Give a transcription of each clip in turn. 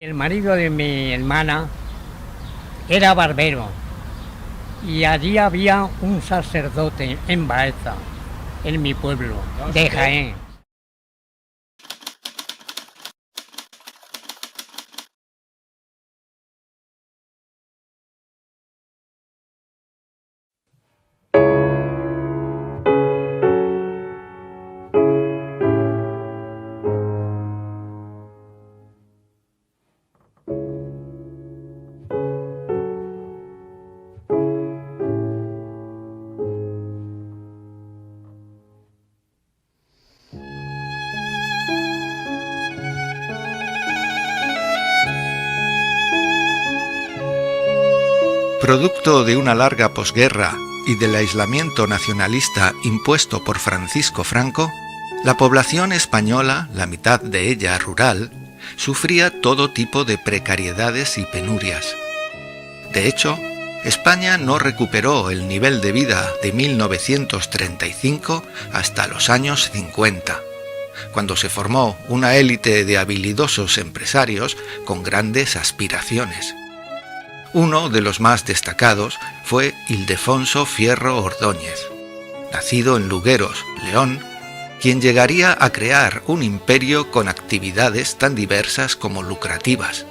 El marido de mi hermana era barbero y allí había un sacerdote en Baeza, en mi pueblo, de Jaén. Producto de una larga posguerra y del aislamiento nacionalista impuesto por Francisco Franco, la población española, la mitad de ella rural, sufría todo tipo de precariedades y penurias. De hecho, España no recuperó el nivel de vida de 1935 hasta los años 50, cuando se formó una élite de habilidosos empresarios con grandes aspiraciones. Uno de los más destacados fue Ildefonso Fierro Ordóñez, nacido en Lugueros, León, quien llegaría a crear un imperio con actividades tan diversas como lucrativas: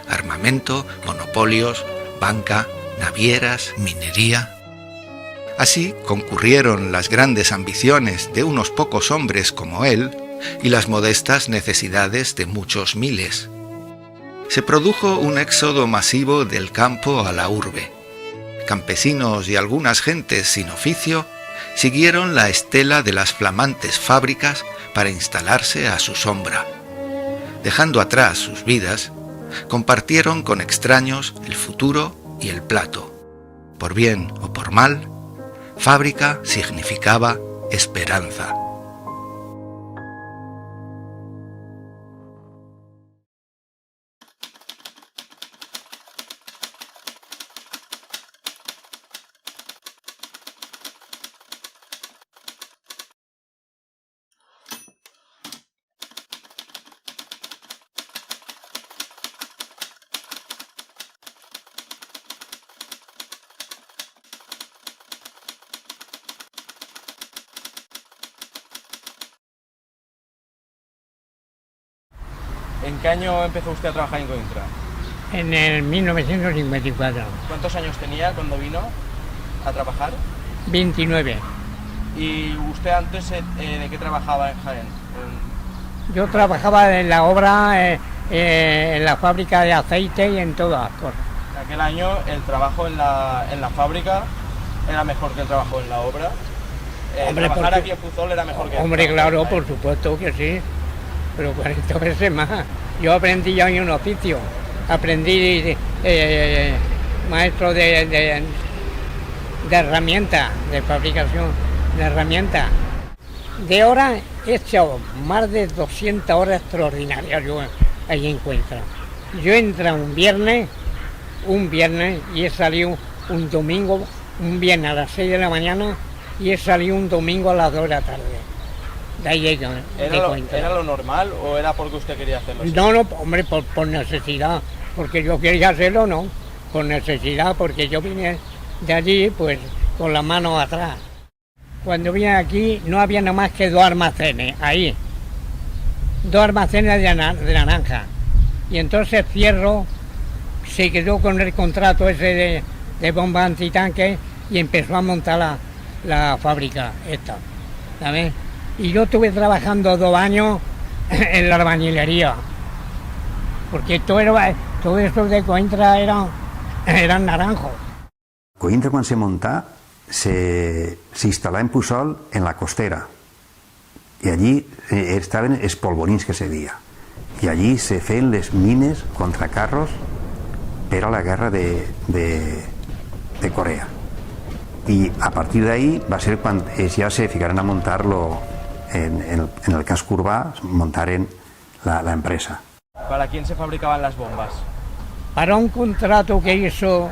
armamento, monopolios, banca, navieras, minería. Así concurrieron las grandes ambiciones de unos pocos hombres como él y las modestas necesidades de muchos miles. Se produjo un éxodo masivo del campo a la urbe. Campesinos y algunas gentes sin oficio siguieron la estela de las flamantes fábricas para instalarse a su sombra. Dejando atrás sus vidas, compartieron con extraños el futuro y el plato. Por bien o por mal, fábrica significaba esperanza. ¿En qué año empezó usted a trabajar en Cointra? En el 1954, ¿Cuántos años tenía cuando vino a trabajar? 29. ¿Y usted antes de qué trabajaba en Jaén? Yo trabajaba en la obra, en la fábrica de aceite y en todas las cosas. En aquel año el trabajo en la fábrica era mejor que el trabajo en la obra. Hombre, trabajar porque- aquí en Puzol era mejor que Hombre, trabajar claro, en por Jaén. supuesto que sí, pero 40 veces más. Yo aprendí ya en un oficio, aprendí maestro de herramientas, de fabricación de herramientas. De horas he hecho más de 200 horas extraordinarias yo ahí encuentro. Yo entré un viernes y he salido un domingo, un viernes a las 6 de la mañana y he salido un domingo a las 2 de la tarde. De ahí llego, ¿Era lo normal o era porque usted quería hacerlo así? No, hombre, por necesidad, porque yo quería hacerlo, no, por necesidad, porque yo vine de allí, pues, con las manos atrás. Cuando vine aquí no había nada más que 2 almacenes, ahí, 2 almacenes de naranja. Y entonces Fierro se quedó con el contrato ese de bombas antitanques y empezó a montar la fábrica esta, ¿sabes? Y yo estuve trabajando 2 años en la albañilería, porque todo eso de Cointra eran naranjos. Cointra, quan se muntà, s'instal·là en Puçol, en la costera, i allí estaven els polvorins que se deia, i allí se feien les mines contra carros per a la guerra de Corea. I a partir d'ahí va ser quan ja se ficaren a muntar-lo en el casc urbà, muntaren la empresa. ¿Para quién se fabricaban las bombas? Para un contrato que hizo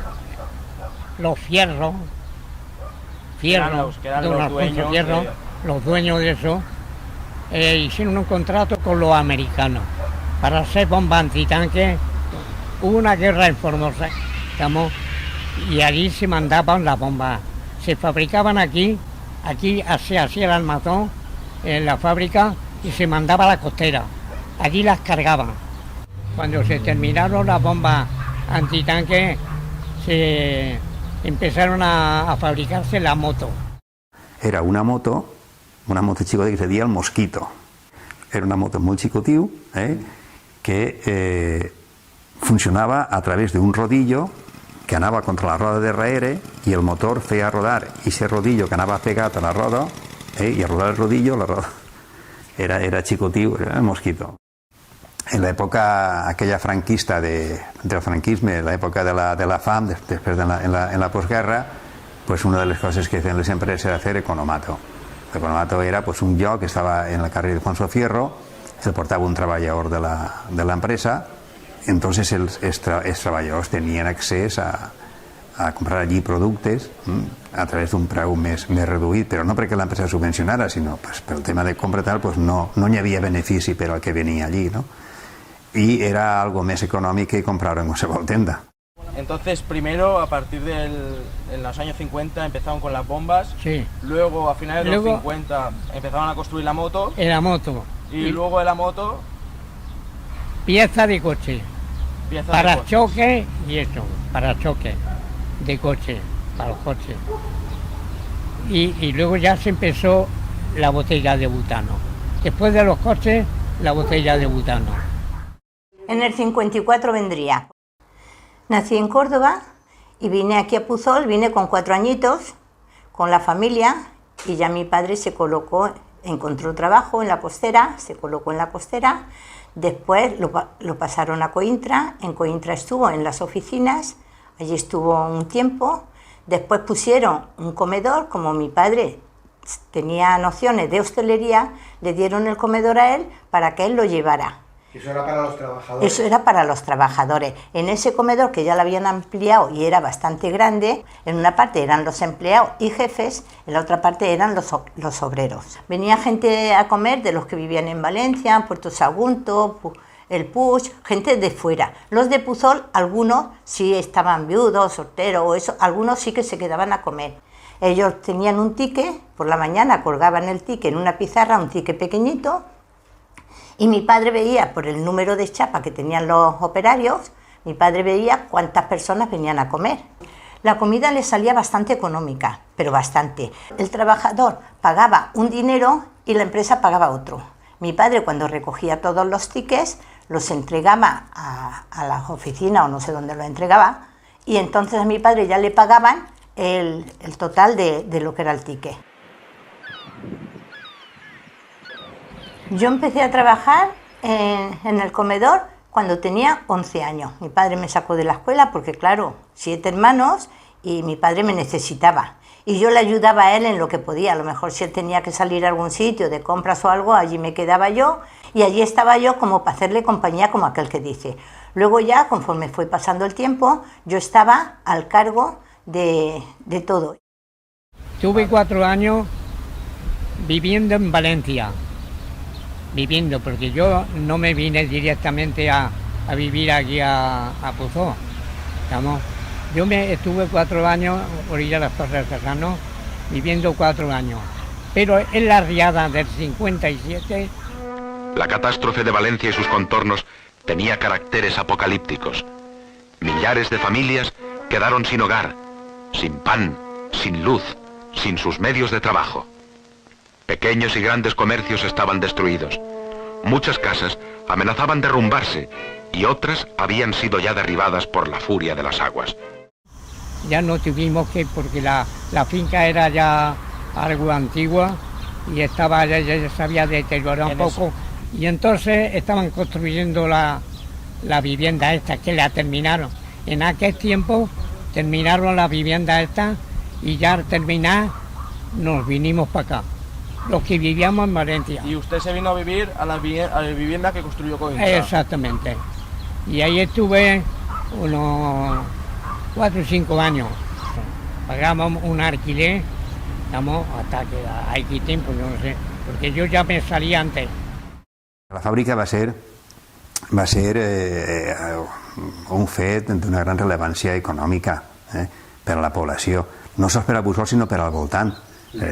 los Fierros, Que eran los don Alfonso dueños Fierro, los dueños de eso, hicieron un contrato con los americanos. para hacer bombas antitanques. Hubo una guerra en Formosa, y allí se mandaban las bombas. Se fabricaban aquí se hacía el armazón en la fábrica y se mandaba a la costera. Allí las cargaban. Cuando se terminaron las bombas antitanques, se empezaron a fabricarse las motos. Era una moto chicota que se decía el Mosquito. Era una moto muy chicotiu, que funcionava a través d'un rodillo que anava contra la roda de darrere i el motor feia rodar ese rodillo que anava pegat a la roda, i a rodar el rodillo, la roda era chicotiu, era el Mosquito. En l'època aquella franquista del franquisme, l'època de la fam, després en la postguerra, pues una de les coses que feien les empreses era fer economato. L'economato era pues, un lloc que estava en el carrer de Alfonso Fierro, el portava un treballador de l'empresa, entonces els treballadors tenien accés a comprar allí productes a través d'un preu més reduït, però no perquè l'empresa subvencionara, sinó pues, pel tema de compra tal, pues, no hi havia benefici per al que venia allí, ¿no? Y era algo más económico que comprar en qualsevol tienda. Entonces, primero, a partir en los años 50 empezaron con las bombas, Sí. Luego, a finales de los 50, empezaron a construir la moto, La moto. y luego de la moto, Pieza de coche. piezas Para de coches. choque y eso, para choque de coche, para los coches. Y luego ya se empezó la botella de butano. Después de los coches, la botella de butano. En el 54 vendría. Nací en Córdoba y vine aquí a Puzol, vine con 4 añitos, con la familia, y ya mi padre se colocó, encontró trabajo en la costera, se colocó en la costera, después lo pasaron a Cointra, en Cointra estuvo en las oficinas, allí estuvo un tiempo, después pusieron un comedor, como mi padre tenía nociones de hostelería, le dieron el comedor a él para que él lo llevara. ¿Eso era para los trabajadores? Eso era para los trabajadores. En ese comedor, que ya lo habían ampliado y era bastante grande, en una parte eran los empleados y jefes, en la otra parte eran los obreros. Venía gente a comer de los que vivían en Valencia, en Puerto Sagunto, el Puig, gente de fuera. Los de Puzol, algunos sí estaban viudos, solteros o eso, algunos sí que se quedaban a comer. Ellos tenían un ticket, por la mañana colgaban el ticket en una pizarra, un ticket pequeñito, y mi padre veía por el número de chapa que tenían los operarios, mi padre veía cuántas personas venían a comer. La comida le salía bastante económica, pero bastante. El trabajador pagaba un dinero y la empresa pagaba otro. Mi padre, cuando recogía todos los tickets, los entregaba a las oficinas o no sé dónde los entregaba, y entonces a mi padre ya le pagaban el total de lo que era el ticket. Yo empecé a trabajar en el comedor cuando tenía 11 años. Mi padre me sacó de la escuela porque, claro, 7 hermanos y mi padre me necesitaba. Y yo le ayudaba a él en lo que podía. A lo mejor si él tenía que salir a algún sitio de compras o algo, allí me quedaba yo. Y allí estaba yo como para hacerle compañía, como aquel que dice. Luego ya, conforme fue pasando el tiempo, yo estaba al cargo de todo. Tuve 4 años viviendo en Valencia. Porque yo no me vine directamente a vivir aquí a Puzol. Yo estuve 4 años, orilla de las Torres de Serrano, viviendo 4 años. Pero en la riada del 57... La catástrofe de Valencia y sus contornos tenía caracteres apocalípticos. Millares de familias quedaron sin hogar, sin pan, sin luz, sin sus medios de trabajo. Pequeños y grandes comercios estaban destruidos. Muchas casas amenazaban derrumbarse y otras habían sido ya derribadas por la furia de las aguas. Ya no tuvimos que, porque la finca era ya algo antigua y ya se había deteriorado un poco. Y entonces estaban construyendo la vivienda esta, que la terminaron. En aquel tiempo terminaron la vivienda esta y ya al terminar nos vinimos para acá, los que vivíamos en Valencia. Y usted se vino a vivir a la vivienda que construyó Cointra. Exactamente. Y ahí estuve unos 4 o 5 años. Pagamos un alquiler, hasta que hay tiempo, yo no sé, porque yo ya me salí antes. La fàbrica va ser va ser un fet d'una gran rellevància econòmica per a la població, no sols per a Puçol sinó per al voltant.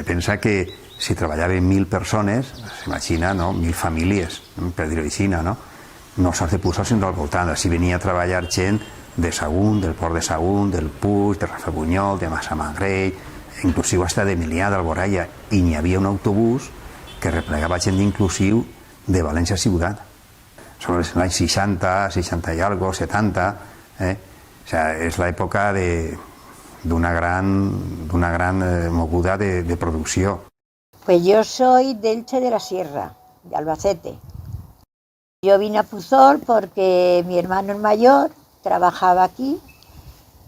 Pensa que si treballaven 1.000 persones, s'imagina, no? 1.000 famílies, per dir-ho així, no? No sols de Puçol sinó al voltant. Així venia a treballar gent de Sagunt, del Port de Sagunt, del Puig, de Rafelbunyol, de Massamagrell, inclusiu hasta d'Emilià, d'Alboraya, i n'hi havia un autobús que replegava gent inclusiu de València Ciutat. Són els anys 60, 60 y algo, 70, o sea, és l'època d'una gran moguda de producció. Pues yo soy de Elche de la Sierra, de Albacete. Yo vine a Puzol porque mi hermano el mayor trabajaba aquí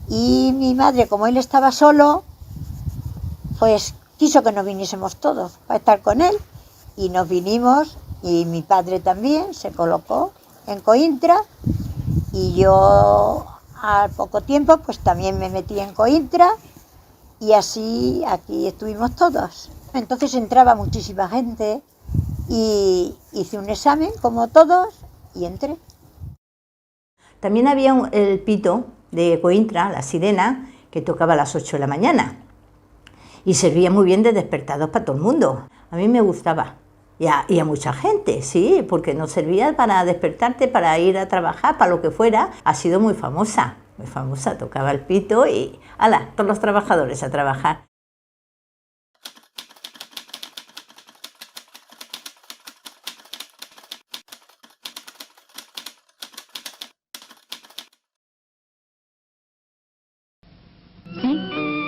y mi madre, como él estaba solo, pues quiso que nos viniésemos todos para estar con él y nos vinimos y mi padre también se colocó en Cointra y yo al poco tiempo pues también me metí en Cointra y así aquí estuvimos todos. Entonces entraba muchísima gente y hice un examen como todos y entré. También había el pito de Cointra, la sirena, que tocaba a las 8 de la mañana y servía muy bien de despertador para todo el mundo. A mí me gustaba y a mucha gente, sí, porque nos servía para despertarte, para ir a trabajar, para lo que fuera. Ha sido muy famosa, tocaba el pito y ¡hala!, todos los trabajadores a trabajar.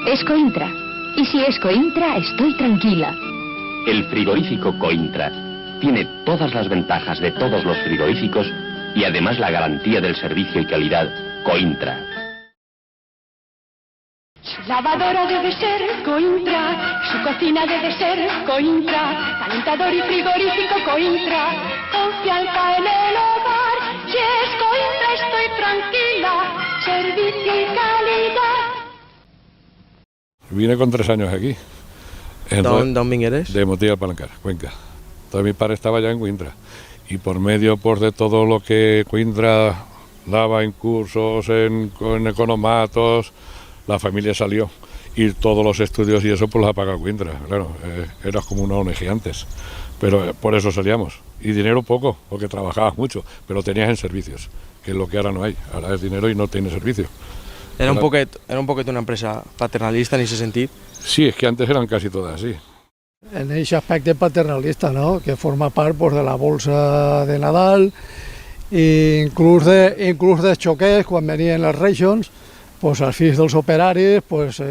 Es Cointra. Y si es Cointra, estoy tranquila. El frigorífico Cointra tiene todas las ventajas de todos los frigoríficos y además la garantía del servicio y calidad Cointra. Su lavadora debe ser Cointra, su cocina debe ser Cointra, calentador y frigorífico Cointra, confianza en el hogar. Si es Cointra, estoy tranquila, servicio y calidad. Vine con 3 años aquí. ¿Dónde eres? De Motilla del Palancar, Cuenca. Entonces mi padre estaba ya en Cointra. Y por medio pues, de todo lo que Cointra daba en cursos, en economatos, la familia salió. Y todos los estudios y eso pues los ha pagado Cointra. Claro, era como una ONG antes. Pero por eso salíamos. Y dinero poco, porque trabajabas mucho, pero tenías en servicios, que es lo que ahora no hay. Ahora es dinero y no tiene servicio. Era un poquet una empresa paternalista en ese sentido. Sí, es que antes eran casi todas así. En ese aspecte paternalista, no?, que forma part pues, de la bolsa de Nadal, i inclús de xoquers, quan venien les Rations, pues, els fills dels operaris pues,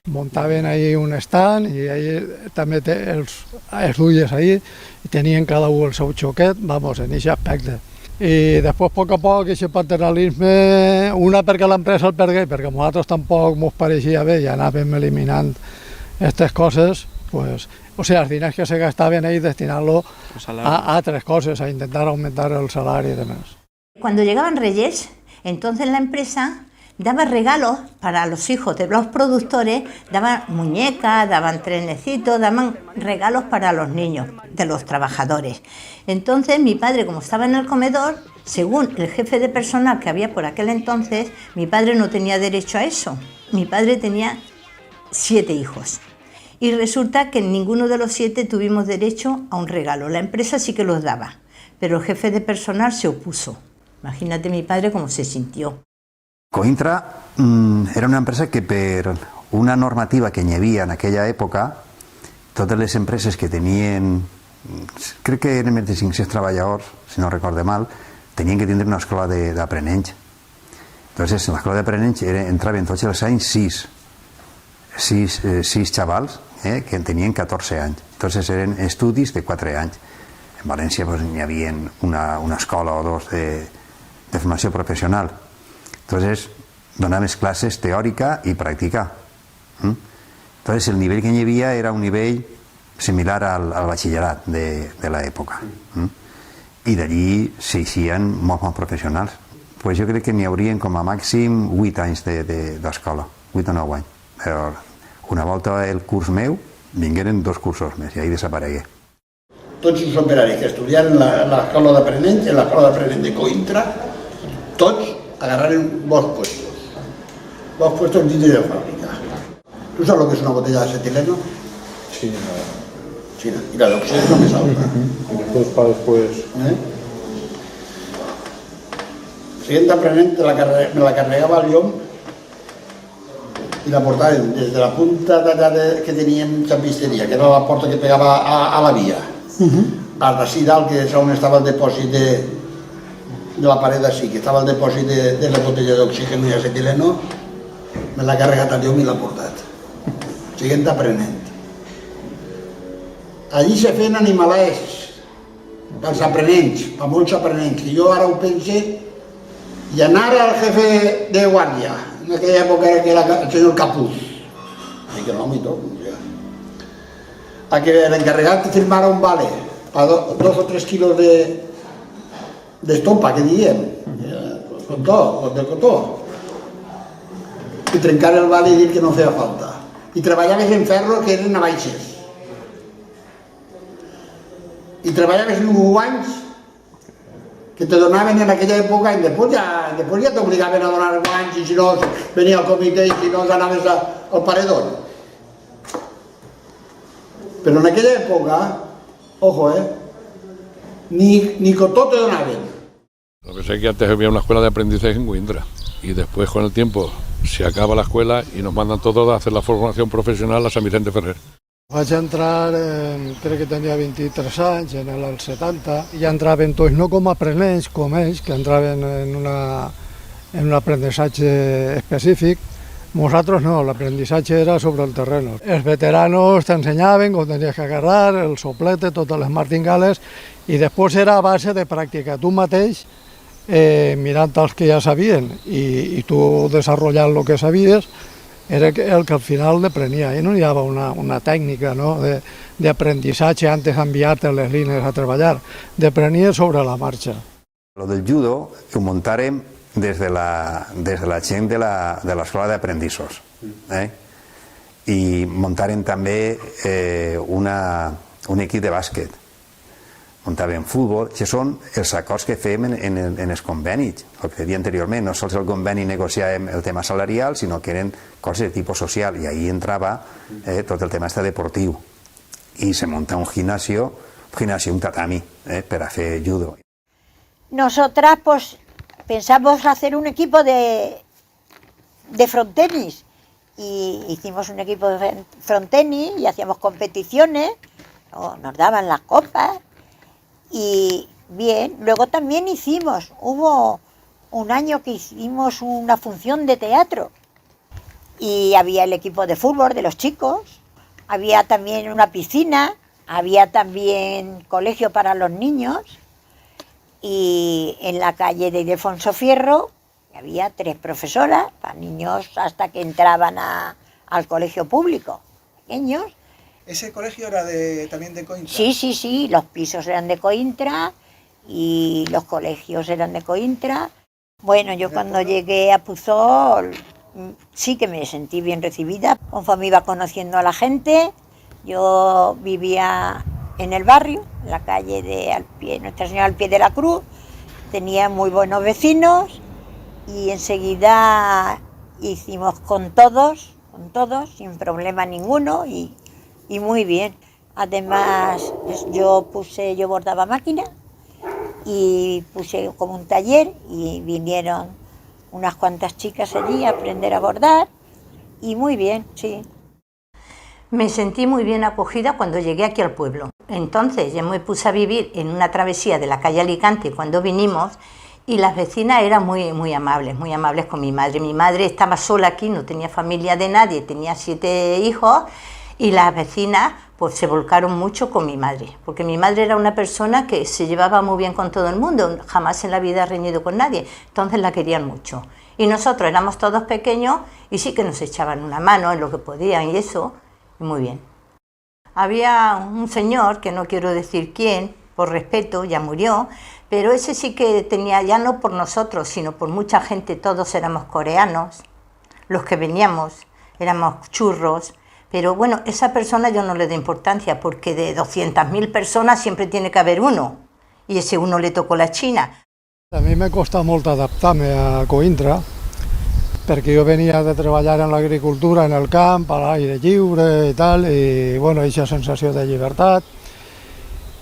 muntaven ahí un stand i ahí també els duies ahí i tenien cada un el seu xoquet, vamos, en aquest aspecte. I després, a poc, aquest paternalisme, una perquè l'empresa el pergué, perquè a nosaltres tampoc ens pareixia bé i anàvem eliminant aquestes coses, pues, o sea, els diners que se gastaven ahí destinant-lo a altres coses, a intentar aumentar el salari y demás. Cuando llegaban Reyes, entonces la empresa daba regalos para los hijos de los productores, daban muñecas, daban trenecitos, daban regalos para los niños de los trabajadores. Entonces mi padre, como estaba en el comedor, según el jefe de personal que había por aquel entonces, mi padre no tenía derecho a eso. Mi padre tenía 7 hijos. Y resulta que ninguno de los 7 tuvimos derecho a un regalo. La empresa sí que los daba, pero el jefe de personal se opuso. Imagínate mi padre cómo se sintió. Cointra era una empresa que per una normativa que hi havia en aquella època, totes les empreses que tenien, crec que eren més de 500 treballadors, si no recorde mal, tenien que tindre una escola d'aprenents. Entonces, en l'escola d'aprenents entraven tots els anys 6 xavals que tenien 14 anys. Entonces, eren estudis de 4 anys. En València pues, hi havia una escola o dos de formació professional. Entonces, donaves clases teòrica i pràctica. Entonces, el nivell que hi havia era un nivell similar al batxillerat de l'època. I d'allí s'eixien molts professionals. Pues jo crec que n'hi haurien com a màxim 8 anys d'escola, 8 o 9 anys. Però una volta el curs meu, vingueren 2 cursos més i ahí desaparegué. tots els operaris que estudiaven en l'escola d'aprenent de Coïmbra, tots agarraren bons puestos dins de la fàbrica. ¿Tú sabes lo que es una botella de acetileno? Sí. Sí, y la de oxígeno me salva. Y después para después... Siguiente aprenent me la carregava al llom i la portaven des de la punta d'allà que teníem xampisteria, que era la porta que pegava a la via, al d'ací dalt, que és on estava el depòsit de la paret d'ací, que estava el depòsit de la botella d'oxígeno i acetileno, me l'ha carregat al llom i l'ha portat. Siguiente aprenent. Allí se feien animalets pels aprenents, per molts aprenents, que jo ara ho pense, i anar al jefe de guàrdia, en aquella època que era el senyor Capuz, que no, i tot, a que l'encarregat firmara un vale per 2 o 3 quilos d'estopa, que diem, de cotó, i trencar el vale i dir que no feia falta. I treballaves en ferro, que eren navaixes. I treballaves en guants que te donaven en aquella època, i després ja t'obligaven a donar guants, i si no venia el comitè i si no anaves al paredón. Però en aquella època, ojo, ni cotó te donaven. Lo que sé es que antes había una escuela de aprendizaje en Coïmbra y después con el tiempo se acaba la escuela y nos mandan todos a hacer la formación profesional a San Vicente Ferrer. Vaig entrar, crec que tenia 23 anys, en el 70, i ja entraven tots, no com a aprenents, com ells, que entraven en un aprendizaje específic. Nosaltres no, l'aprendizaje era sobre el terreno. Els veteranos t'ensenyaven com tenies que agarrar, el soplete, totes les martingales, i després era a base de pràctica. Tu mateix, mirant els que ja sabien i tu desenvolupant el que sabies, era el que al final deprenia. I no hi havia una tècnica d'aprendizaje antes d'enviar-te les línies a treballar. Deprenia sobre la marxa. Lo del judo ho muntàrem des de la gent de l'escola d'aprendissos. I muntàrem també un equip de bàsquet. Muntàvem futbol, que són els acords que fèiem en els convenis, el que deia anteriorment, no sols el conveni negociàvem el tema salarial, sinó que eren coses de tipus social, i ahí entrava tot el tema deportiu. I se munta un gimnasio, un tatami, per a fer judo. Nosotras pues pensamos hacer un equipo de frontenis, y hicimos un equipo de frontenis y hacíamos competiciones, nos daban las copas. Y bien, luego también hubo un año que hicimos una función de teatro y había el equipo de fútbol de los chicos, había también una piscina, había también colegio para los niños, y en la calle de Ildefonso Fierro había 3 profesoras para niños hasta que entraban al colegio público, pequeños. ¿Ese colegio era también de Coïmbra? Sí, los pisos eran de Coïmbra y los colegios eran de Coïmbra. Bueno, yo cuando llegué a Puzol sí que me sentí bien recibida, conforme iba conociendo a la gente. Yo vivía en el barrio, en la calle de Nuestra Señora al Pie de la Cruz, tenía muy buenos vecinos y enseguida hicimos con todos, sin problema ninguno, y muy bien. Además, yo bordaba máquina y puse como un taller, y vinieron unas cuantas chicas allí a aprender a bordar, y muy bien, sí. Me sentí muy bien acogida cuando llegué aquí al pueblo. Entonces yo me puse a vivir en una travesía de la calle Alicante cuando vinimos, y las vecinas eran muy amables con mi madre. Mi madre estaba sola aquí, no tenía familia de nadie, tenía 7 hijos, y las vecinas pues se volcaron mucho con mi madre, porque mi madre era una persona que se llevaba muy bien con todo el mundo, jamás en la vida ha reñido con nadie, entonces la querían mucho. Y nosotros éramos todos pequeños y sí que nos echaban una mano en lo que podían y eso, y muy bien. Había un señor, que no quiero decir quién, por respeto, ya murió, pero ese sí que tenía, ya no por nosotros, sino por mucha gente, todos éramos coreanos, los que veníamos éramos churros, Pero bueno, esa persona yo no le doy importancia, porque de 200.000 personas siempre tiene que haber uno, y ese uno le tocó la China. A mi me costa molt adaptar-me a Coïmbra, perquè jo venia de treballar en l'agricultura, en el camp, a l'aire lliure i tal, i bueno, aquesta sensació de llibertat,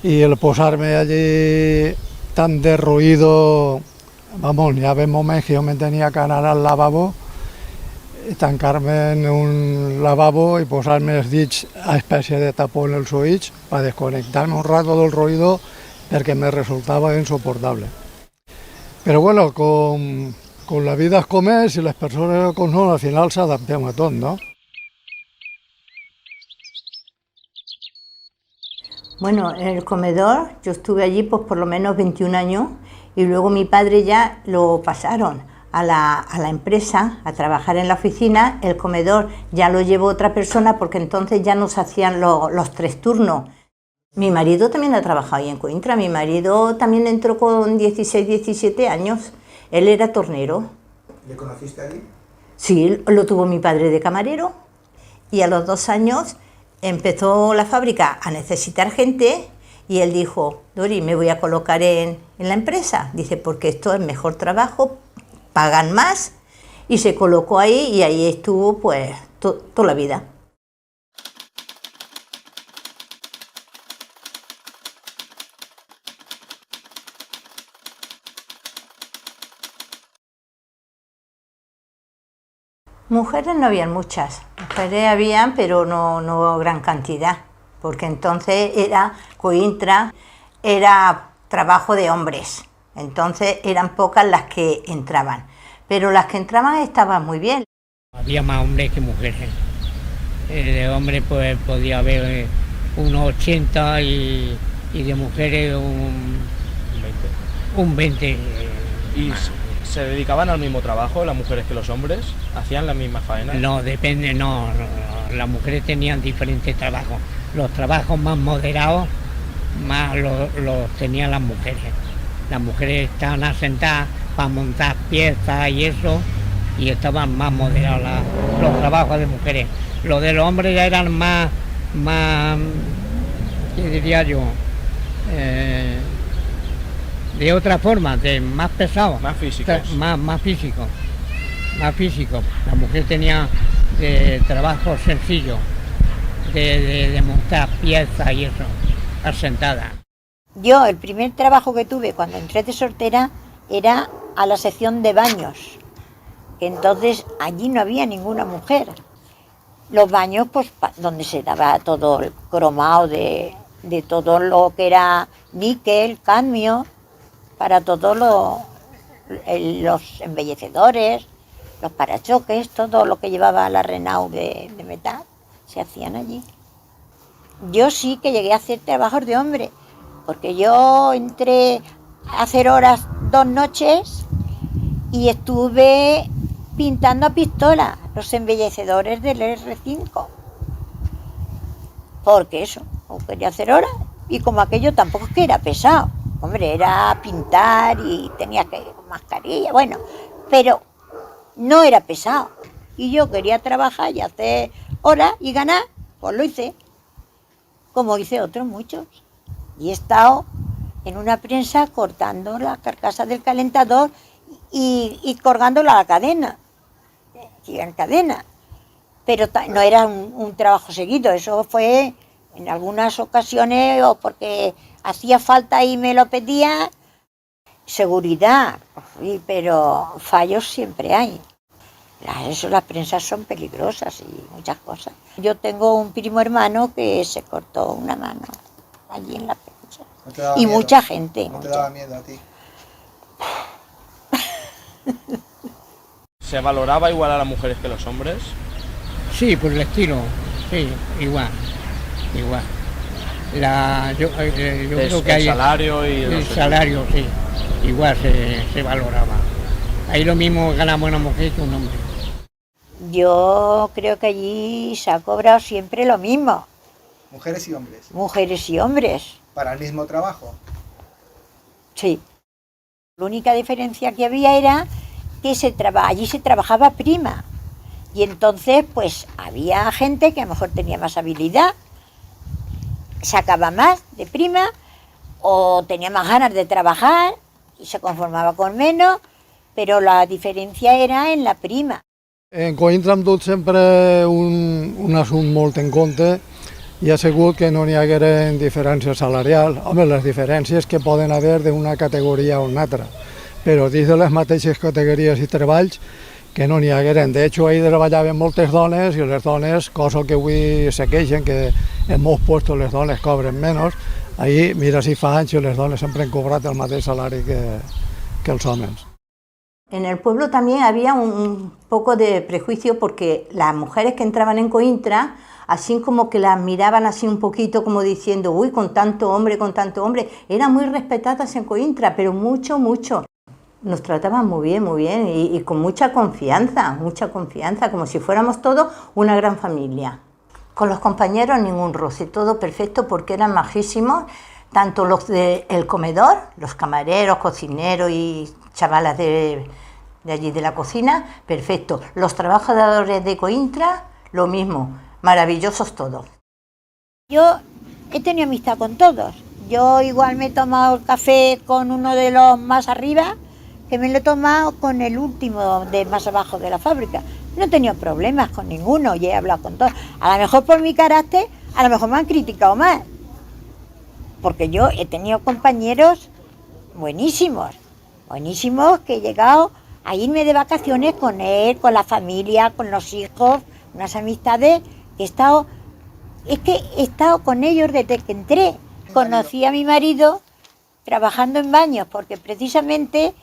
i el posar-me allí tan derruïdo, vamos, hi havia moments que jo me tenia que anar al lavabo, tancar-me en un lavabo i posar-me els dits a espècie de tapó en els ulls per desconnectar-me un rato del ruido perquè me resultava insoportable. Però bueno, con la vida es com és i les persones com són, al final s'adaptem a tot, ¿no? Bueno, en el comedor yo estuve allí pues por lo menos 21 años y luego mi padre ya lo pasaron a la empresa a trabajar en la oficina. El comedor ya lo llevó otra persona porque entonces ya nos hacían los 3 turnos. Mi marido también ha trabajado ahí en Coïmbra, mi marido también entró con 16, 17 años, él era tornero. ¿Le conociste allí? Sí, lo tuvo mi padre de camarero y a los 2 años empezó la fábrica a necesitar gente y él dijo, Dori, me voy a colocar en la empresa, dice, porque esto es mejor trabajo, pagan más, y se colocó ahí y ahí estuvo pues toda la vida. Mujeres no habían muchas, mujeres habían, pero no gran cantidad, porque entonces era Coïmbra, era trabajo de hombres, entonces eran pocas las que entraban, pero las que entraban estaban muy bien. Había más hombres que mujeres. De hombres pues podía haber unos 80 y de mujeres un 20. ¿Y se dedicaban al mismo trabajo las mujeres que los hombres? ¿Hacían la misma faena? No, depende, no. Las mujeres tenían diferentes trabajos. Los trabajos más moderados más los tenían las mujeres. Las mujeres estaban asentadas para montar piezas y eso, y estaban más moderados los trabajos de mujeres. Los de los hombres ya eran más ¿qué diría yo? De otra forma, más pesados. Más físicos. Más físicos. Más físicos. La mujer tenía trabajo sencillo, de montar piezas y eso, asentada. Yo, el primer trabajo que tuve cuando entré de soltera era a la sección de baños, que entonces allí no había ninguna mujer. Los baños, pues, donde se daba todo el cromado de todo lo que era níquel, cadmio, para todos los embellecedores, los parachoques, todo lo que llevaba la Renault de metal, se hacían allí. Yo sí que llegué a hacer trabajos de hombre, porque yo entré a hacer horas 2 noches y estuve pintando a pistola los embellecedores del R5. Porque eso, quería hacer horas y como aquello tampoco es que era pesado. Hombre, era pintar y tenía que ir con mascarilla, bueno, pero no era pesado. Y yo quería trabajar y hacer horas y ganar, pues lo hice, como hice otros muchos. Y he estado en una prensa cortando la carcasa del calentador y colgándola a la cadena, en cadena. Pero no era un trabajo seguido, eso fue en algunas ocasiones o porque hacía falta y me lo pedía. Seguridad, pero fallos siempre hay. Las prensas son peligrosas y muchas cosas. Yo tengo un primo hermano que se cortó una mano allí en la prensa. ¿No te daba y miedo? mucha gente. ¿No te daba miedo a ti? ¿Se valoraba igual a las mujeres que los hombres? Sí, por el estilo, sí, igual. Yo creo que hay... El salario y... El salario, sí, igual se valoraba. Ahí lo mismo ganamos una mujer que un hombre. Yo creo que allí se ha cobrado siempre lo mismo. ¿Mujeres y hombres? Mujeres y hombres. ¿Para el mismo trabajo? Sí. La única diferencia que había era que allí se trabajaba prima. Y entonces, pues había gente que a lo mejor tenía más habilidad, sacaba más de prima, o tenía más ganas de trabajar y se conformava con menos, però la diferència era en la prima. En Coïntra hem dut sempre un assumpte molt en compte i ha sigut que no n'hi hagueren diferències salarials. Home, les diferències que poden haver d'una categoria a una altra, però dins de les mateixes categories i treballs que no n'hi hagueren. De hecho, ahí treballaven moltes dones i les dones, cosa que avui se queixen, que en molts puestos les dones cobren menys, ahí mira si fa anys i les dones sempre han cobrat el mateix salari que els homes. En el pueblo también había un poco de prejuicio porque las mujeres que entraban en Coïntra, así como que las miraban así un poquito como diciendo, uy, con tanto hombre, eran muy respetadas en Coïntra, pero mucho, mucho. Nos trataban muy bien y con mucha confianza, como si fuéramos todos una gran familia. Con los compañeros ningún roce, todo perfecto porque eran majísimos, tanto los del comedor, los camareros, cocineros y chavalas de allí de la cocina, perfecto. Los trabajadores de Coïntra, lo mismo, maravillosos todos. Yo he tenido amistad con todos. Yo igual me he tomado el café con uno de los más arriba, que me lo he tomado con el último de más abajo de la fábrica. No he tenido problemas con ninguno y he hablado con todos. A lo mejor por mi carácter, a lo mejor me han criticado más. Porque yo he tenido compañeros buenísimos que he llegado a irme de vacaciones con él, con la familia, con los hijos, unas amistades que he estado con ellos desde que entré. Conocí a mi marido trabajando en baños, porque precisamente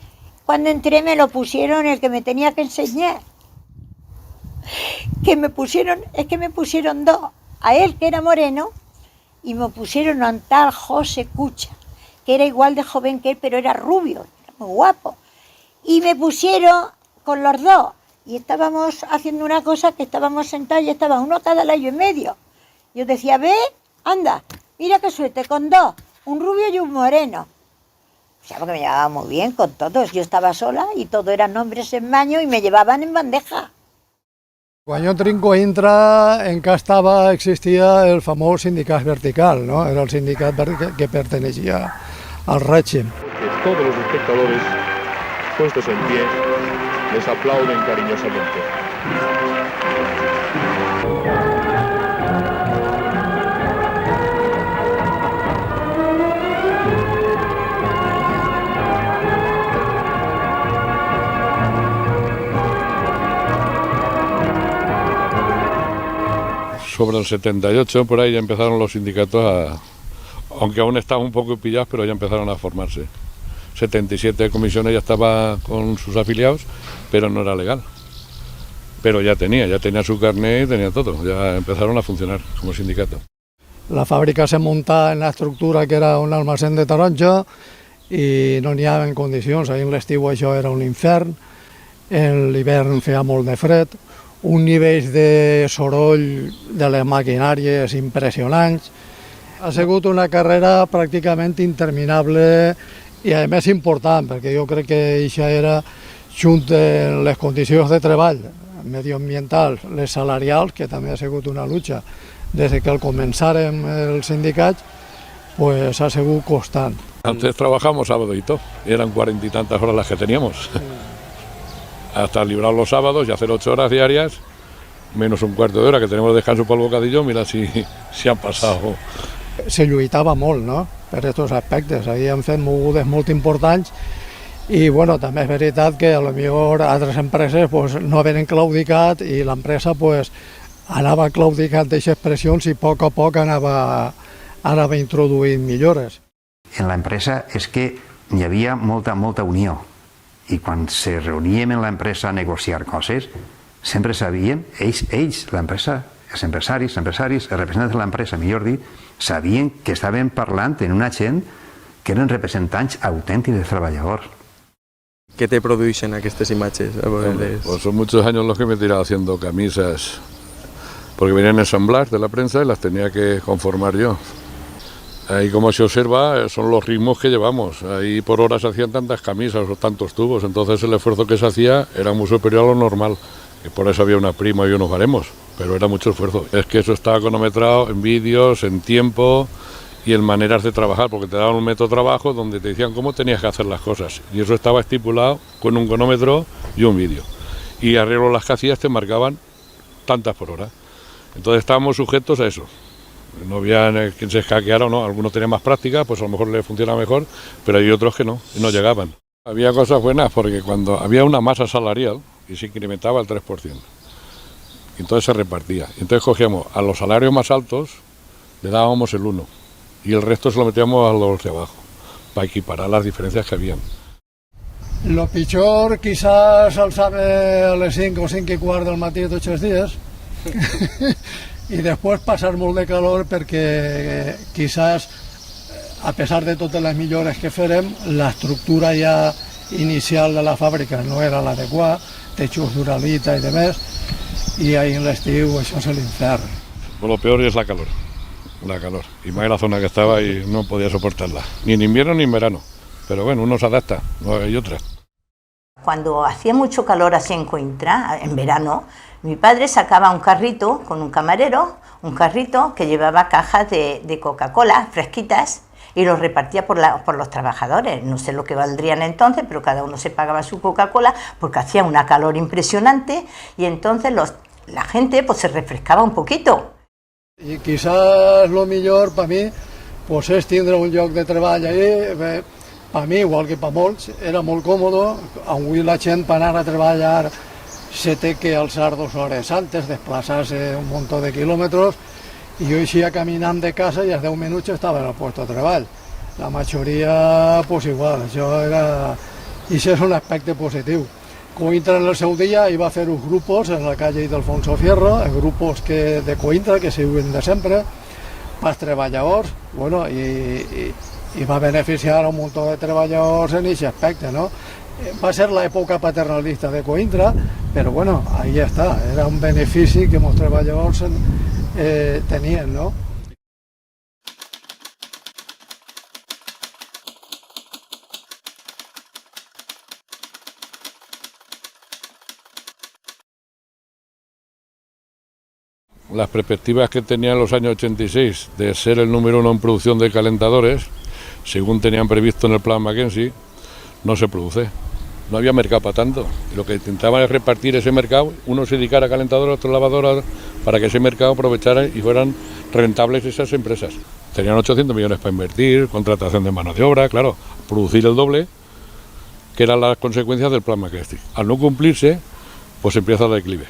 cuando entré me lo pusieron el que me tenía que enseñar. Me pusieron dos, a él que era moreno, y me pusieron a un tal José Cucha, que era igual de joven que él, pero era rubio, era muy guapo. Y me pusieron con los dos, y estábamos haciendo una cosa que estábamos sentados y estaba uno a cada lado y en medio. Yo decía, ve, anda, mira qué suerte, con dos, un rubio y un moreno. O sea, porque me llevaba muy bien con todos. Yo estaba sola y todos eran hombres en baño y me llevaban en bandeja. Quan jo entré en Coïntra encara existia el famós sindicat vertical, ¿no? Era el sindicat que pertenecía al régimen. Todos los espectadores, puestos en pie, les aplauden cariñosamente. Sobre el 78, por ahí ya empezaron los sindicatos aunque aún estaban un poco pillados, pero ya empezaron a formarse. 77 comisiones ya estaba con sus afiliados, pero no era legal. Pero ya tenía su carnet y tenía todo, ya empezaron a funcionar como sindicato. La fàbrica se muntava en la estructura que era un almacén de taronja i no n'hi havia en condicions. Ahir en l'estiu això era un infern, en l'hivern feia molt de fred, un nivell de soroll de les maquinàries impressionants. Ha sigut una carrera pràcticament interminable i a més important, perquè jo crec que això era junt amb les condicions de treball medioambientals, les salarials, que també ha sigut una lucha. Des que començàrem els sindicats, pues ha sigut constant. Antes trabajamos sábado y todo, eran 40 y tantas horas las que teníamos. Hasta librar los sábados y hacer 8 horas diarias, menos un cuarto de hora que tenemos descanso por el bocadillo, mira si han passat. Se lluitava molt, no?, per aquests aspectes. Ahí han fet mogudes molt importants i bueno, també és veritat que potser altres empreses pues, no havien claudicat i l'empresa pues, anava claudicant aquestes pressions i a poc anava introduint millores. En l'empresa és que hi havia molta unió. I quan se reuníem en l'empresa a negociar coses, sempre sabíem, ells, l'empresa, els empresaris, els representants de l'empresa, millor dit, sabien que estaven parlant en una gent que eren representants autèntics dels treballadors. ¿Qué te producen aquestes imatges? Pues son muchos años los que me he tirado haciendo camisas, porque venían ensambladas de la prensa y las tenía que conformar yo. Ahí, como se observa, son los ritmos que llevamos. Ahí por hora se hacían tantas camisas o tantos tubos, entonces el esfuerzo que se hacía era muy superior a lo normal. Y por eso había una prima y unos baremos, pero era mucho esfuerzo. Es que eso estaba cronometrado en vídeos, en tiempo y en maneras de trabajar, porque te daban un método de trabajo donde te decían cómo tenías que hacer las cosas. Y eso estaba estipulado con un cronómetro y un vídeo. Y arreglo las que hacías te marcaban tantas por hora. Entonces estábamos sujetos a eso. No había quien se escaqueara o no. Algunos tenían más práctica, pues a lo mejor les funciona mejor, pero hay otros que no, y no llegaban. Había cosas buenas porque cuando había una masa salarial y se incrementaba el 3%, entonces se repartía. Entonces cogíamos a los salarios más altos, le dábamos el 1%, y el resto se lo metíamos a los de abajo, para equiparar las diferencias que habían. Lo pitjor quizás el sabe a les 5 o 5 i quart del matí tots els dies i després passar molt de calor perquè quizás, a pesar de totes les millores que farem, l'estructura ja inicial de la fàbrica no era l'adequada, techos d'uralita i demés, i ahí en l'estiu això és l'infern. Lo peor es la calor, y más en la zona que estaba y no podía soportarla, ni en invierno ni en verano. Pero bueno, uno se adapta, no hay otra. Cuando hacía mucho calor así en Coimbra, en verano, mi padre sacaba un carrito con un camarero, un carrito que llevaba cajas de Coca-Cola fresquitas y los repartía por los trabajadores. No sé lo que valdrían entonces, pero cada uno se pagaba su Coca-Cola porque hacía una calor impresionante y entonces la gente pues se refrescaba un poquito. I quizás lo millor per mi pues, és tindre un lloc de treball allí. Per mi, igual que per molts, era molt còmode. Avui la gent per anar a treballar se té que alçar 2 hores antes, desplaçar-se un munt de quilòmetres, i jo eixia caminant de casa i als 10 minuts estava en el lloc de treball. La majoria, pues igual, això és un aspecte positiu. Coimbra en el seu dia hi va fer uns grups en la calle d'Alfonso Fierro, grups de Coimbra que se viuen de sempre, pels treballadors, bueno, i va beneficiar a un munt de treballadors en aquest aspecte, no? Va ser l'època paternalista de Coimbra, però bueno, ahí està, era un benefici que els treballadors tenien, no? Las perspectivas que tenía en los años 86 de ser el número 1 en producción de calentadores, según tenían previsto en el plan Mackenzie, no se produce. No había mercado para tanto. Y lo que intentaban es repartir ese mercado, uno se dedicara a calentadores, otro lavadoras, para que ese mercado aprovechara y fueran rentables esas empresas. Tenían 800 millones para invertir, contratación de mano de obra, claro, producir el doble, que eran las consecuencias del plan Mackenzie. Al no cumplirse, pues empieza el declive.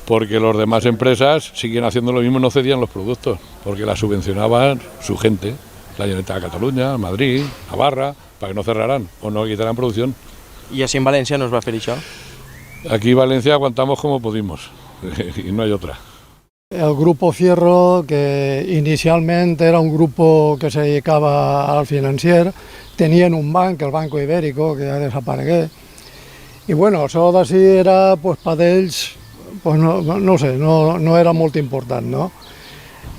Porque las demás empresas siguen haciendo lo mismo, no cedían los productos, porque las subvencionaban su gente, la Generalitat de Cataluña, Madrid, Navarra, para que no cerraran o no quitaran producción. ¿Y así en Valencia nos va a hacer això? Aquí en Valencia aguantamos como pudimos, y no hay otra. El Grupo Fierro, que inicialment era un grup que se dedicava al financier, tenien un banc, el Banco Ibérico, que ja desaparegué, i bueno, això d'ací era, pues, per ells, pues no sé, no era molt important, ¿no?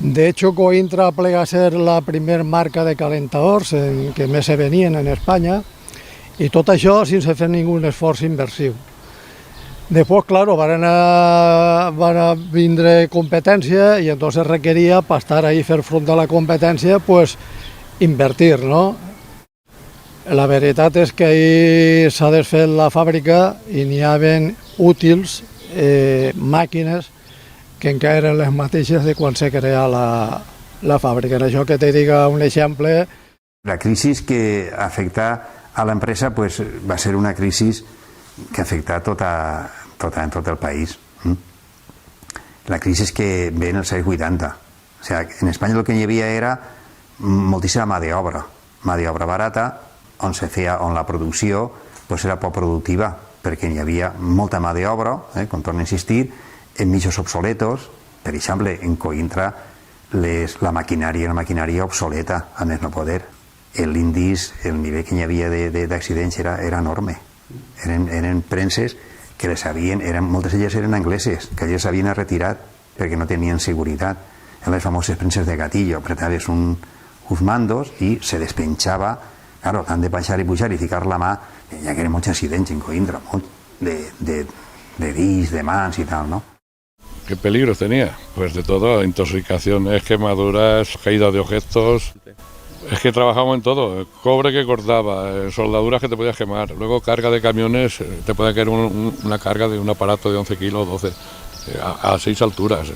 De hecho, Coimbra plega a ser la primera marca de calentadors que més se venien en Espanya, i tot això sense fer ningú esforç inversiu. Després, claro, van a vindre competència i entonces requeria, per estar ahí fer front a la competència, pues invertir, ¿no? La veritat és que ahir s'ha desfet la fàbrica i n'hi havien útils, màquines que encara eren les mateixes de quan se crea la fàbrica. En això que te diga un exemple. La crisi que afecta a l'empresa pues, va ser una crisi que afecta en tot el país. La crisi que ve en els anys 80. O sea, en Espanya el que hi havia era moltíssima mà d'obra barata, on la producció pues, era poc productiva, perquè hi havia molta mà d'obra, com torno a insistir, en mitjos obsoletos. Per exemple, en Coimbra la maquinària era maquinària obsoleta, a més no poder. L'índice, el nivell que hi havia d'accidents era enorme. Eren premses que les sabien, moltes d'elles eren angleses, que elles s'havien retirat perquè no tenien seguretat. En les famoses premses de gatillo, apretaves uns mandos i se despenjava. Claro, han de baixar i pujar i ficar la mà, ja que eren molts accidents en Coimbra, de de dits, de mans y tal, ¿no? ¿Qué peligros tenía? Pues de todo, intoxicaciones, quemaduras, caída de objetos. Es que trabajamos en todo, cobre que cortaba, soldaduras que te podías quemar, luego carga de camiones, te puede caer una carga de un aparato de 11 kilos, 12, a 6 alturas,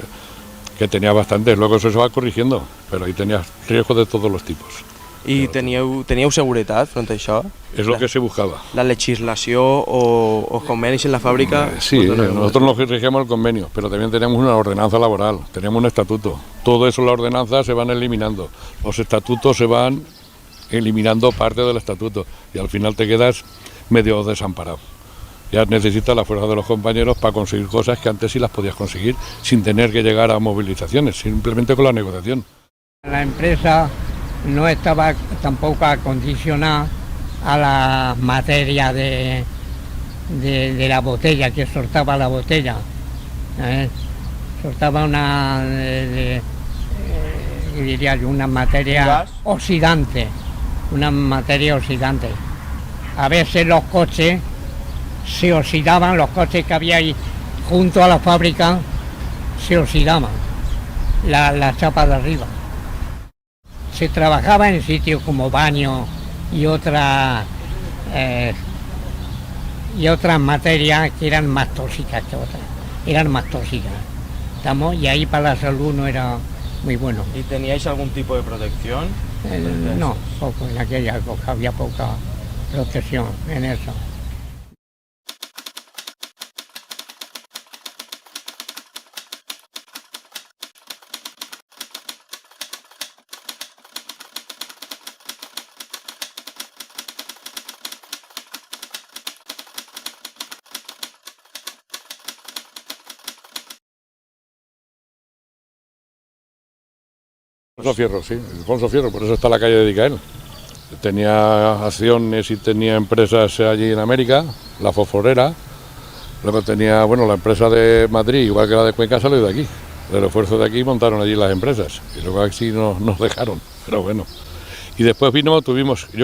que tenía bastantes, luego eso se va corrigiendo, pero ahí tenías riesgos de todos los tipos. I teníeu seguretat front a això? Es lo que se buscaba. La legislació o convenis en la fábrica? Sí, nosotros nos regíamos el convenio, pero también tenemos una ordenanza laboral, tenemos un estatuto. Todo eso, las ordenanzas se van eliminando, los estatutos se van eliminando parte del estatuto y al final te quedas medio desamparado. Ya necesitas la fuerza de los compañeros para conseguir cosas que antes sí las podías conseguir sin tener que llegar a movilizaciones, simplemente con la negociación. La empresa no estaba tampoco acondicionada a la materia de la botella, que soltaba la botella. Soltaba diría yo, una materia oxidante, A veces los coches se oxidaban, los coches que había ahí junto a la fábrica se oxidaban, la chapa de arriba. Se trabajaba en sitios como baño y otras materias que eran más tóxicas que otras, Y ahí para la salud no era muy bueno. ¿Y teníais algún tipo de protección? No, poco, en aquella época había poca protección en eso. Alfonso Fierro, sí, Alfonso Fierro, por eso está la calle dedicada a él. Tenía acciones y tenía empresas allí en América, la fosforera, luego tenía, la empresa de Madrid, igual que la de Cuenca, salió de aquí. Del esfuerzo de aquí montaron allí las empresas y luego así nos dejaron, pero bueno. Y después yo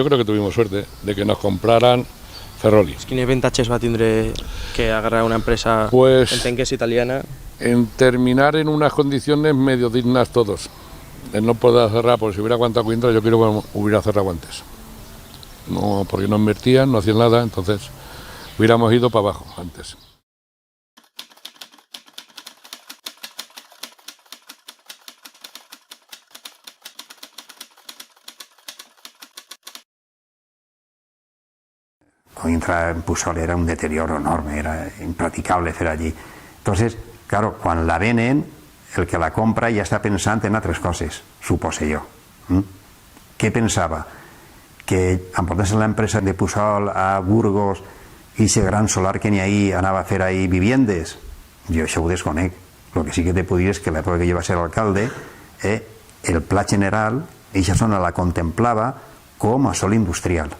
creo que tuvimos suerte de que nos compraran Ferroli. Quins avantatges va tindre que agarrar una empresa, pues, entenc que és italiana? En terminar en unas condiciones medio dignas todos. El no poder cerrar, porque si hubiera aguantado Coindra, yo quiero que hubiera cerrado antes. No, porque no invertían, no hacían nada, entonces hubiéramos ido para abajo antes. Coindra en Pusol era un deterioro enorme, era impracticable hacer allí. Entonces, claro, cuando la venen, el que la compra ja està pensant en altres coses, supose jo. Què pensava? Que emportant-se l'empresa de Pusol a Burgos i ese gran solar que n'hi ha ahí anava a fer ahí viviendes? Jo això ho desconec. El que sí que te puc dir és que l'època que jo va ser alcalde, el pla general, eixa zona la contemplava com a sòl industrial.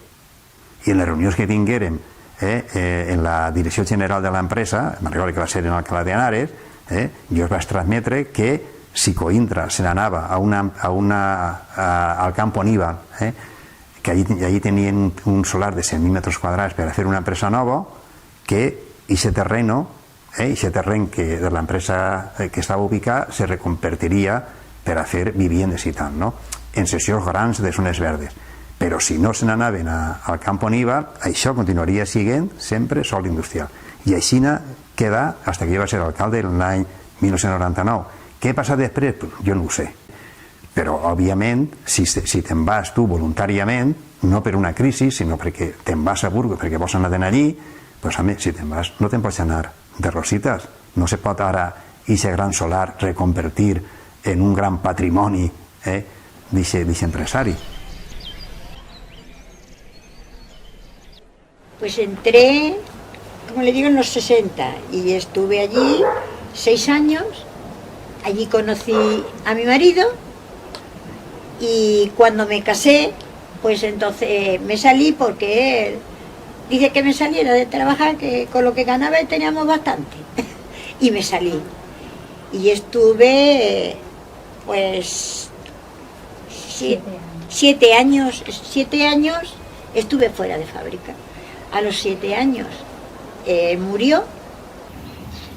I en les reunions que tinguérem en la direcció general de l'empresa, me'n recordo que va ser en Alcalá de Henares, jo es vaig transmetre que si Coindra se n'anava al camp Aníbal, que allí tenien un solar de 100.000 metres quadrats per a fer una empresa nova, que aquest terreno, terreny de l'empresa que estava ubicada, se reconvertiria per a fer viviendes i tal, en seccions grans de zones verdes. Però si no se n'anaven al camp Aníbal, això continuaria sent sempre sòl industrial. I així queda fins que jo va ser alcalde l'any 1999. Què ha passat després? Jo no ho sé. Però, òbviament, si te'n vas tu voluntàriament, no per una crisi, sinó perquè te'n vas a Burgos, perquè vols anar allí, doncs, si te'n vas, no te'n pots anar de rositas. No se pot ara aquest gran solar reconvertir en un gran patrimoni d'aquest empresari. Pues entré, como le digo, en los 60 y estuve allí 6 años. Allí conocí a mi marido y cuando me casé, pues entonces me salí porque él dice que me saliera de trabajar, que con lo que ganaba teníamos bastante. Y me salí. Y estuve, pues, 7 años estuve fuera de fábrica. A los 7 años murió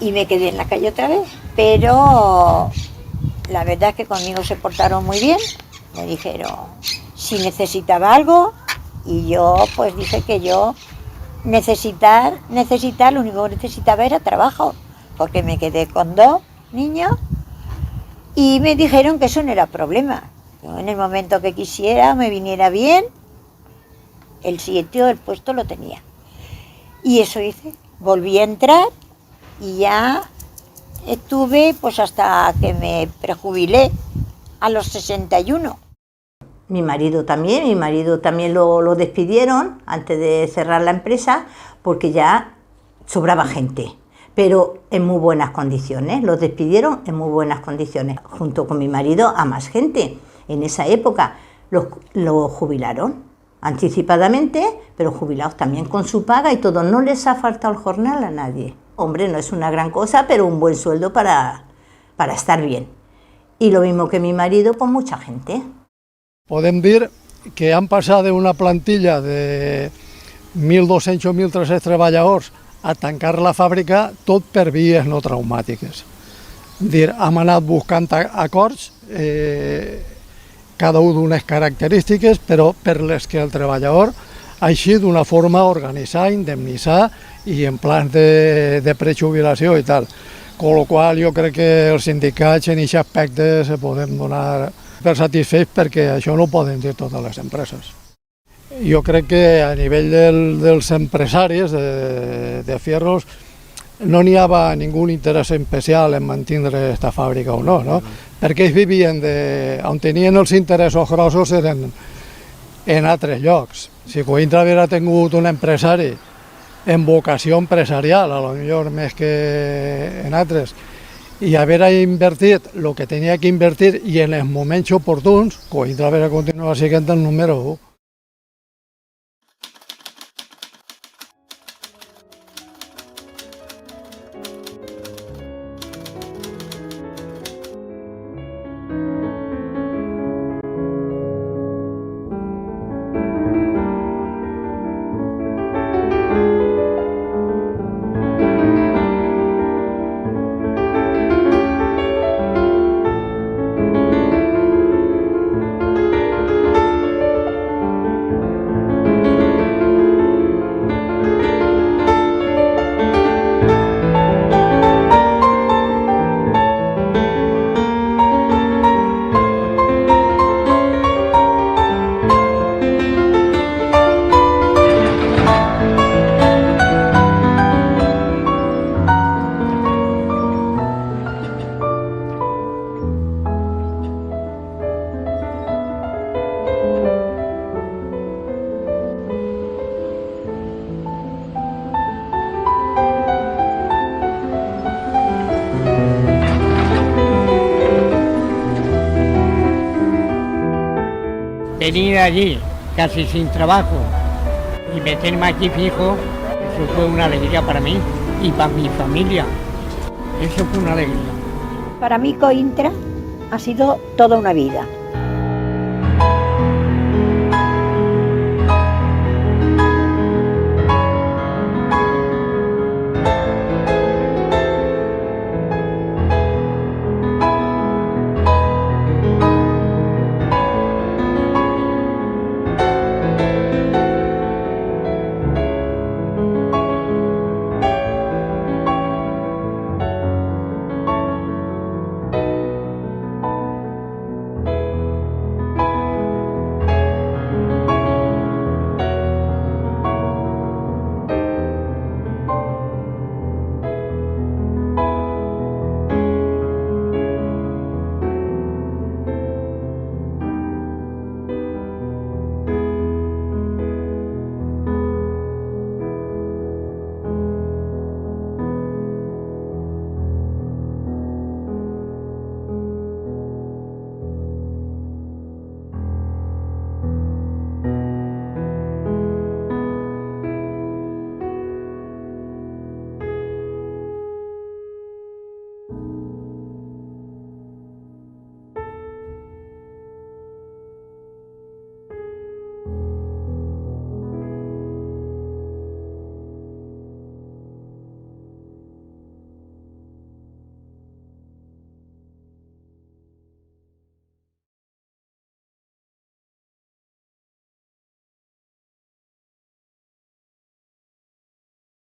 y me quedé en la calle otra vez. Pero la verdad es que conmigo se portaron muy bien, me dijeron si necesitaba algo y yo pues dije que yo necesitar, lo único que necesitaba era trabajo, porque me quedé con 2 niños y me dijeron que eso no era problema. Yo en el momento que quisiera, me viniera bien, el sitio del puesto lo tenía. Y eso hice, volví a entrar y ya estuve pues hasta que me prejubilé a los 61. Mi marido también lo despidieron antes de cerrar la empresa porque ya sobraba gente, pero en muy buenas condiciones, los despidieron en muy buenas condiciones. Junto con mi marido a más gente. En esa época lo jubilaron anticipadamente, pero jubilados también con su paga y todo, no les ha faltado el jornal a nadie. Hombre, no es una gran cosa, pero un buen sueldo para estar bien. Y lo mismo que mi marido con mucha gente. Podem dir que han passat d'una plantilla de 1.200 o 1.300 treballadors a tancar la fàbrica tot per vies no traumàtiques. Hem anat buscant acords, cada un d'unes característiques, però per les que el treballador així d'una forma organitzar, indemnitzar i en plans de prejubilació i tal. Con lo qual jo crec que els sindicats en aquest aspecte se podem donar per satisfets perquè això no ho poden dir totes les empreses. Jo crec que a nivell dels empresaris de Fierros no n'hi havia ningú interès especial en mantenir aquesta fàbrica o no, no? Perquè ells vivien on tenien els interessos grossos eren en altres llocs. Si Coïntra haguera tingut un empresari en vocació empresarial, a lo millor més que en altres, i haver invertit el que tenia que invertir i en els moments oportuns, Coïntra haguera continuat sent el número 1. Venir allí casi sin trabajo y meterme aquí fijo, eso fue una alegría para mí y para mi familia. Eso fue una alegría. Para mí Coïntra ha sido toda una vida.